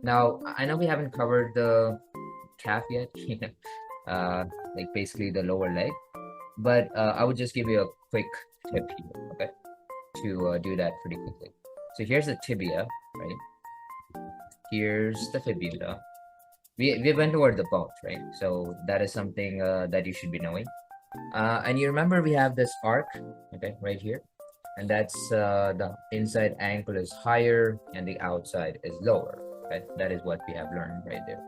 Now, I know we haven't covered the calf yet, like basically the lower leg, but I would just give you a quick tip here, okay, to do that pretty quickly. So here's the tibia, right? Here's the fibula. We went over the bones, right? So that is something that you should be knowing. And you remember we have this arc, okay, right here, and that's the inside ankle is higher and the outside is lower, right? That is what we have learned right there.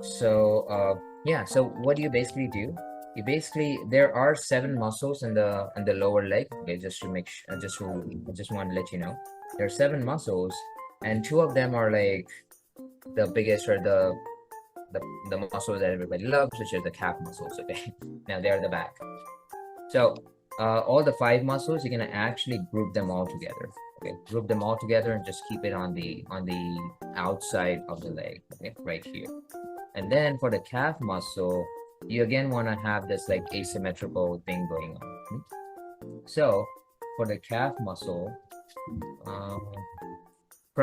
So yeah, so what do you basically do? You basically, there are 7 muscles in the lower leg. Okay, just to make sure, I just want to let you know there are 7 muscles, and 2 of them are like the biggest, or the muscles that everybody loves, which are the calf muscles. Okay, now they're the back. So all the 5 muscles, you're gonna actually group them all together. Okay, group them all together and just keep it on the outside of the leg. Okay, right here. And then for the calf muscle, you again want to have this like asymmetrical thing going on. So for the calf muscle,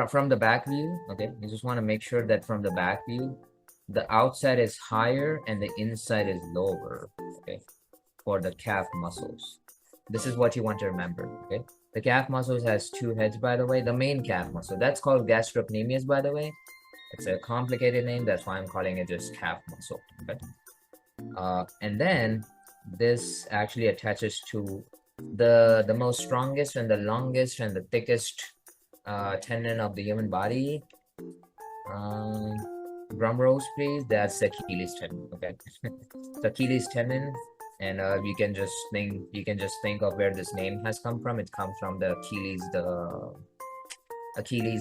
from the back view, okay, you just want to make sure that from the back view, the outside is higher and the inside is lower, okay, for the calf muscles. This is what you want to remember, okay? The calf muscles has 2 heads, by the way. The main calf muscle, that's called gastrocnemius, by the way. It's a complicated name, that's why I'm calling it just calf muscle, okay? And then this actually attaches to the most strongest and the longest and the thickest tendon of the human body. Drum rolls, please. That's the Achilles tendon. Okay, the Achilles tendon, and you can just think of where this name has come from. It comes from the Achilles,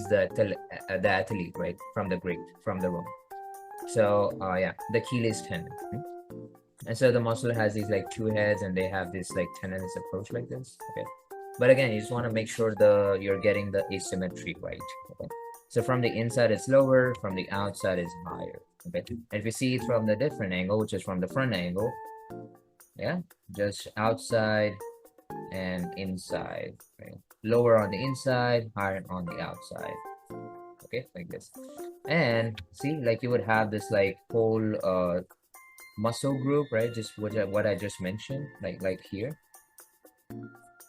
the athlete, right? From the Greek, from the Rome. So yeah, the Achilles tendon. And so the muscle has these like 2 heads, and they have this like tendinous approach like this. Okay, but again, you just want to make sure you're getting the asymmetry right. Okay, so from the inside it's lower, from the outside is higher. Okay, and if you see it from the different angle, which is from the front angle, yeah, just outside and inside, right? Lower on the inside, higher on the outside. Okay, like this. And see, like you would have this like whole muscle group, right? Just what I just mentioned, like here,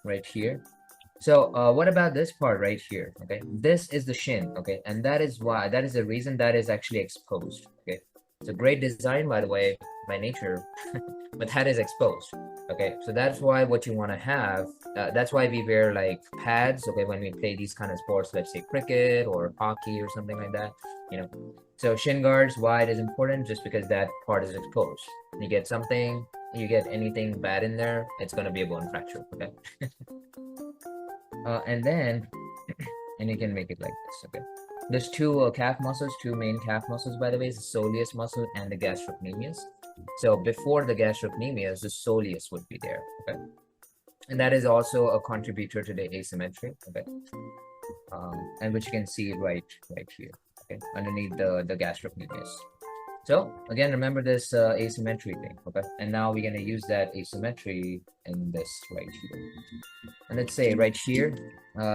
right here. So what about this part right here? Okay, this is the shin. Okay, and that is the reason that is actually exposed. Okay, it's a great design, by the way, by nature, but that is exposed. Okay, so that's why what you want to have, that's why we wear like pads, okay, when we play these kind of sports, let's say cricket or hockey or something like that, you know. So shin guards, why it is important? Just because that part is exposed. You get anything bad in there, it's going to be a bone fracture. Okay. And then and you can make it like this. Okay, there's 2 calf muscles, 2 main calf muscles, by the way, the soleus muscle and the gastrocnemius. So before the gastrocnemius, the soleus would be there. Okay, and that is also a contributor to the asymmetry. Okay, and which you can see right here. Okay, underneath the gastrocnemius. So again, remember this asymmetry thing. Okay, and now we're gonna use that asymmetry in this right here. And let's say right here,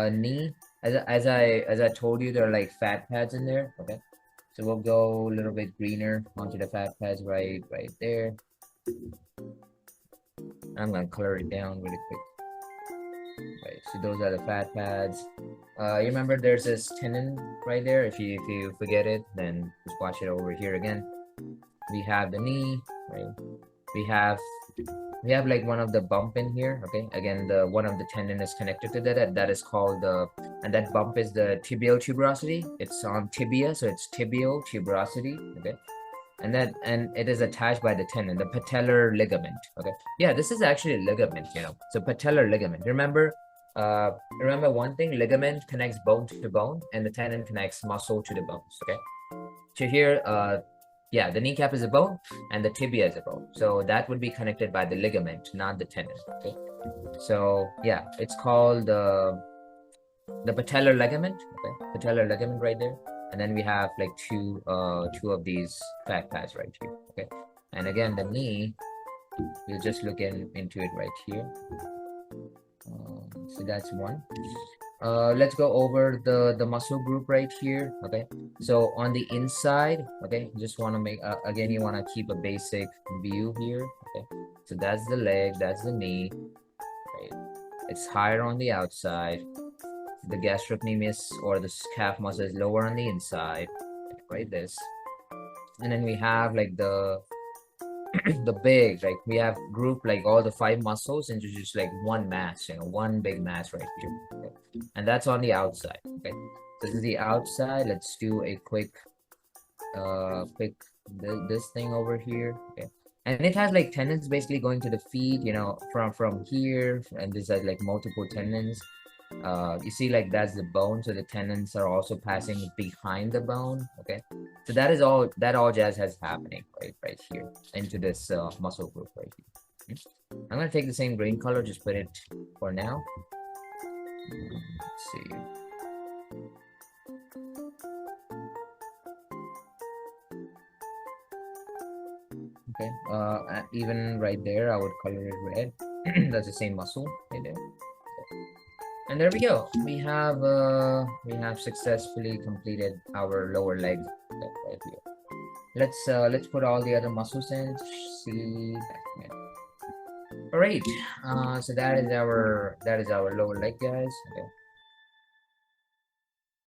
knee. As I told you, there are like fat pads in there. Okay, so we'll go a little bit greener onto the fat pads right there. I'm gonna color it down really quick. Right, so those are the fat pads. You remember there's this tendon right there. If you forget it, then just watch it over here again. We have the knee, right? We have like one of the bump in here. Okay, again, the one of the tendon is connected to that is called and that bump is the tibial tuberosity. It's on tibia, so it's tibial tuberosity. Okay, and it is attached by the tendon, the patellar ligament. Okay, yeah, this is actually a ligament, you know. So patellar ligament, remember one thing: ligament connects bone to bone, and the tendon connects muscle to the bones. Okay, so here yeah, the kneecap is a bone and the tibia is a bone, so that would be connected by the ligament, not the tendon. Okay, so yeah, it's called the patellar ligament. Okay, patellar ligament right there. And then we have like two of these fat pads right here. Okay, and again, the knee, we'll just look into it right here. So that's one. Let's go over the muscle group right here. Okay, so on the inside, okay, just want to make again, you want to keep a basic view here. Okay, so that's the leg, that's the knee, right? It's higher on the outside. The gastrocnemius or the calf muscle is lower on the inside, right? This, and then we have like the the big, like we have grouped like all the five muscles into just like one mass, one big mass right here. Okay? And that's on the outside. Okay, so this is the outside. Let's do a quick this thing over here. Okay, and it has like tendons basically going to the feet, from here, and these are like multiple tendons. You see, like that's the bone, so the tendons are also passing behind the bone. Okay, so that all jazz has happening right here into this muscle group right here. I'm gonna take the same green color, just put it for now. Let's see. Okay, even right there, I would color it red. That's the same muscle right there. And there we go. We have successfully completed our lower leg right here. Let's put all the other muscles in. See. All right. So that is our lower leg, guys. Okay.